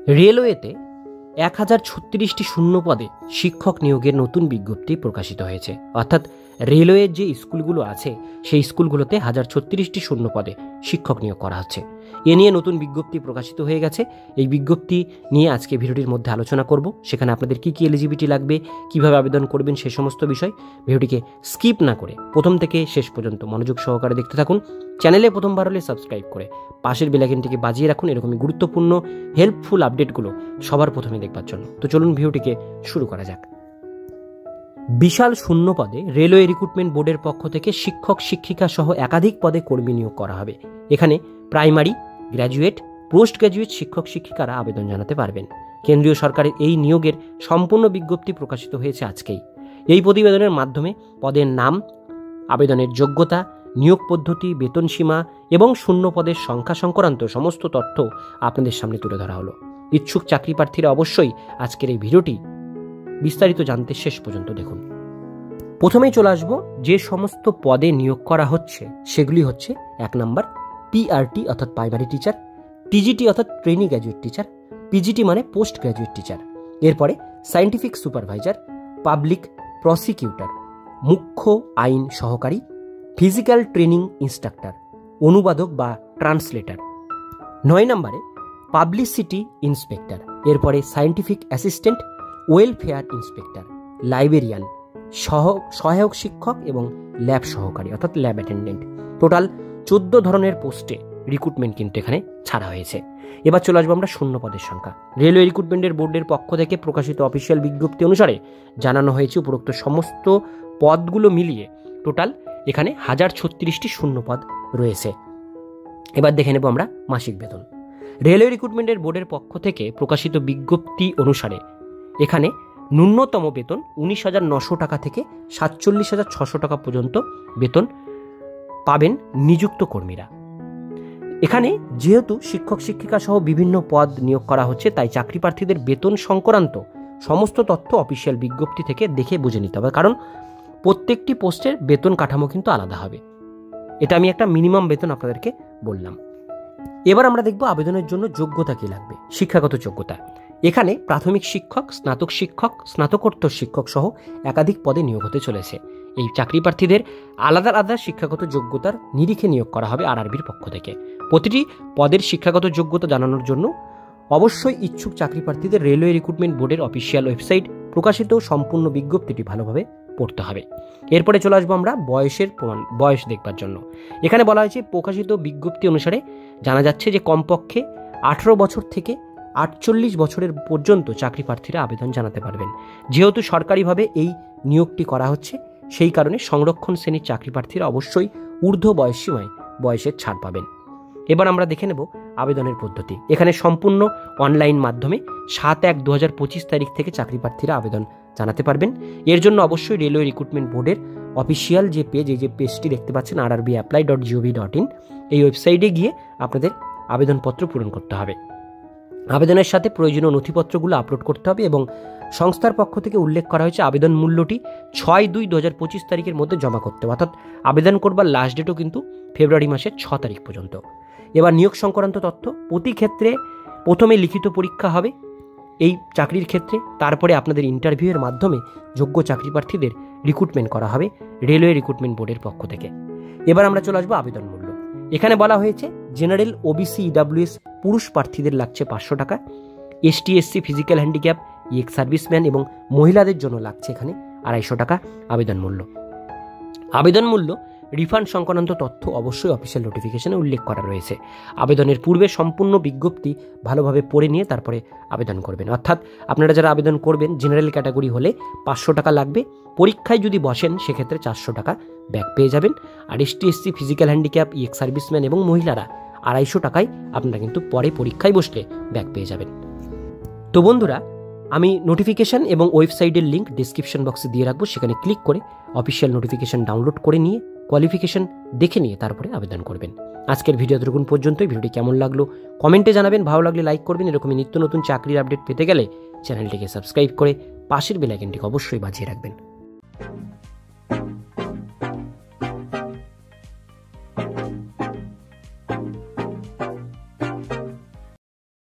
রেলওয়েতে 1036টি শূন্য পদে শিক্ষক নিয়োগের নতুন বিজ্ঞপ্তি প্রকাশিত হয়েছে। অর্থাৎ রেলওয়ের যে স্কুলগুলো আছে সেই স্কুলগুলোতে 1036টি শূন্য পদে শিক্ষক নিয়োগ করা হচ্ছে। এ নিয়ে নতুন বিজ্ঞপ্তি প্রকাশিত হয়ে গেছে। এই বিজ্ঞপ্তি নিয়ে আজকে ভিডিওটির মধ্যে আলোচনা করব। সেখানে আপনাদের কী কী এলিজিবিলিটি লাগবে, কিভাবে আবেদন করবেন, সে সমস্ত বিষয়। ভিডিওটিকে স্কিপ না করে প্রথম থেকে শেষ পর্যন্ত মনোযোগ সহকারে দেখতে থাকুন। চ্যানেলে প্রথমবার হলে সাবস্ক্রাইব করে পাশের বেল আইকনটিকে বাজিয়ে রাখুন এরকমই গুরুত্বপূর্ণ হেল্পফুল আপডেটগুলো সবার প্রথমে দেখবার জন্য। তো চলুন ভিডিওটিকে শুরু করা যাক। বিশাল শূন্য পদে রেলওয়ে রিক্রুটমেন্ট বোর্ডের পক্ষ থেকে শিক্ষক শিক্ষিকা সহ একাধিক পদে কর্মী নিয়োগ করা হবে। এখানে প্রাইমারি, গ্র্যাজুয়েট, পোস্ট গ্র্যাজুয়েট শিক্ষক শিক্ষিকারা আবেদন জানাতে পারবেন। কেন্দ্রীয় সরকারের এই নিয়োগের সম্পূর্ণ বিজ্ঞপ্তি প্রকাশিত হয়েছে আজকেই। এই প্রতিবেদনের মাধ্যমে পদের নাম, আবেদনের যোগ্যতা, নিয়োগ পদ্ধতি, বেতন সীমা এবং শূন্য পদের সংখ্যা সংক্রান্ত সমস্ত তথ্য আপনাদের সামনে তুলে ধরা হলো। ইচ্ছুক চাকরি প্রার্থীরা অবশ্যই আজকের এই ভিডিওটি বিস্তারিত জানতে শেষ পর্যন্ত দেখুন। প্রথমেই চলে আসব যে সমস্ত পদে নিয়োগ করা হচ্ছে সেগুলি হচ্ছে: 1 নম্বর পিআরটি অর্থাৎ প্রাইমারি টিচার, টিজিটি অর্থাৎ ট্রেনিং গ্র্যাজুয়েট টিচার, পিজিটি মানে পোস্ট গ্র্যাজুয়েট টিচার। এরপরে সায়েন্টিফিক সুপারভাইজার, পাবলিক প্রসিকিউটর, মুখ্য আইন সহকারী, ফিজিক্যাল ট্রেনিং ইনস্ট্রাক্টর, অনুবাদক বা ট্রান্সলেটর। 9 নম্বরে পাবলিসিটি ইন্সপেক্টর। এরপরে scientific assistant, welfare inspector, librarian, সহায়ক শিক্ষক এবং ল্যাব সহকারী অর্থাৎ ল্যাব অ্যাটেন্ডেন্ট। টোটাল 14 ধরনের পোস্টে রিক্রুটমেন্ট কিন্তু এখানে ছাড়া হয়েছে। এবার চলে আসবো আমরা শূন্য পদের সংখ্যা। রেলওয়ে রিক্রুটমেন্টের বোর্ডের পক্ষ থেকে প্রকাশিত অফিসিয়াল বিজ্ঞপ্তি অনুসারে জানানো হয়েছে উপরোক্ত সমস্ত পদগুলো মিলিয়ে টোটাল এখানে 1036টি শূন্য পদ রয়েছে। এবার দেখে নেব আমরা মাসিক বেতন। রেলওয়ে রিক্রুটমেন্টের বোর্ডের পক্ষ থেকে প্রকাশিত বিজ্ঞপ্তি অনুসারে এখানে ন্যূনতম বেতন 19,900 টাকা থেকে 47,600 টাকা পর্যন্ত বেতন পাবেন নিযুক্ত কর্মীরা। এখানে যেহেতু শিক্ষক শিক্ষিকা সহ বিভিন্ন পদ নিয়োগ করা হচ্ছে, তাই চাকরি প্রার্থীদের বেতন সংক্রান্ত সমস্ত তথ্য অফিসিয়াল বিজ্ঞপ্তি থেকে দেখে বুঝে নিতে হবে, কারণ প্রত্যেকটি পোস্টের বেতন কাঠামো কিন্তু আলাদা হবে। এটা আমি একটা মিনিমাম বেতন আপনাদেরকে বললাম। এবার আমরা দেখব আবেদনের জন্য যোগ্যতা কি লাগবে। শিক্ষাগত যোগ্যতা, এখানে প্রাথমিক শিক্ষক, স্নাতক শিক্ষক, স্নাতকোত্তর শিক্ষক সহ একাধিক পদে নিয়োগ হতে চলেছে। এই চাকরি প্রার্থীদের আলাদা আলাদা শিক্ষাগত যোগ্যতার নিরিখে নিয়োগ করা হবে আরআরবির পক্ষ থেকে। প্রতিটি পদের শিক্ষাগত যোগ্যতা জানানোর জন্য অবশ্যই ইচ্ছুক চাকরি প্রার্থীদের রেলওয়ে রিক্রুটমেন্ট বোর্ডের অফিসিয়াল ওয়েবসাইট প্রকাশিত সম্পূর্ণ বিজ্ঞপ্তিটি ভালোভাবে পড়তে হবে। এরপরে চলে আসবো আমরা বয়স দেখবার জন্য। এখানে বলা হয়েছে প্রকাশিত বিজ্ঞপ্তি অনুসারে জানা যাচ্ছে যে কমপক্ষে 18 বছর থেকে 48 বছরের পর্যন্ত চাকরি প্রার্থীরা আবেদন জানাতে পারবেন। যেহেতু সরকারিভাবে এই নিয়োগটি করা হচ্ছে, সেই কারণে সংরক্ষণ শ্রেণীর চাকরি প্রার্থীরা অবশ্যই ঊর্ধ্ব বয়সসীমায় বয়সের ছাড় পাবেন। এবার আমরা দেখে নেব আবেদনের পদ্ধতি। এখানে সম্পূর্ণ অনলাইন মাধ্যমে 7/1/2025 তারিখ থেকে চাকরি প্রার্থীরা আবেদন জানাতে পারবেন। এর জন্য অবশ্যই রেলওয়ে রিক্রুটমেন্ট বোর্ডের অফিসিয়াল যে পেজ, এই যে পেজটি দেখতে পাচ্ছেন rrbapply.gov.in, এই ওয়েবসাইটে গিয়ে আপনাদের আবেদনপত্র পূরণ করতে হবে। আবেদনের সাথে প্রয়োজনীয় নথিপত্রগুলো আপলোড করতে হবে এবং সংস্থার পক্ষ থেকে উল্লেখ করা হয়েছে আবেদন মূল্যটি 6/2/2025 তারিখের মধ্যে জমা করতে হবে। অর্থাৎ আবেদন করবার লাস্ট ডেটও কিন্তু ফেব্রুয়ারি মাসের 6 তারিখ পর্যন্ত। এবার নিয়োগ সংক্রান্ত তথ্য, প্রতি ক্ষেত্রে প্রথমে লিখিত পরীক্ষা হবে এই চাকরির ক্ষেত্রে, তারপরে আপনাদের ইন্টারভিউয়ের মাধ্যমে যোগ্য চাকরি প্রার্থীদের রিক্রুটমেন্ট করা হবে রেলওয়ে রিক্রুটমেন্ট বোর্ডের পক্ষ থেকে। এবার আমরা চলে আসবো আবেদন মূল্য। এখানে বলা হয়েছে জেনারেল, ওবিসি, ইডাব্লিউএস পুরুষ প্রার্থীদের লাগছে 500 টাকা, ST SC, physical handicap, ex serviceman এবং মহিলাদের জন্য লাগছে এখানে 250 টাকা আবেদন মূল্য। আবেদন মূল্য রিফান্ড সংক্রান্ত তথ্য অবশ্যই অফিসিয়াল নোটিফিকেশনে উল্লেখ করা রয়েছে। আবেদনের পূর্বে সম্পূর্ণ বিজ্ঞপ্তি ভালোভাবে পড়ে নিয়ে তারপরে আবেদন করবেন। অর্থাৎ আপনারা যারা আবেদন করবেন জেনারেল ক্যাটাগরি হলে 500 টাকা লাগবে, পরীক্ষায় যদি বসেন সেক্ষেত্রে 400 টাকা ব্যাক পেয়ে যাবেন। আর ST SC, physical handicap, ex serviceman এবং মহিলারা 250 টাকায় আপনারা কিন্তু পরে পরীক্ষায় বসলে ব্যাক পেয়ে যাবেন। তো বন্ধুরা, আমি নোটিফিকেশন এবং ওয়েবসাইটের লিঙ্ক ডিসক্রিপশন বক্সে দিয়ে রাখবো, সেখানে ক্লিক করে অফিসিয়াল নোটিফিকেশন ডাউনলোড করে নিয়ে কোয়ালিফিকেশন দেখে নিয়ে তারপরে আবেদন করবেন। আজকের ভিডিও এতটুকুন পর্যন্তই। ভিডিওটি কেমন লাগলো কমেন্টে জানাবেন, ভালো লাগলে লাইক করবেন। এরকমই নিত্য নতুন চাকরির আপডেট পেতে গেলে চ্যানেলটিকে সাবস্ক্রাইব করে পাশের বেল আইকনটিকে অবশ্যই বাজিয়ে রাখবেন।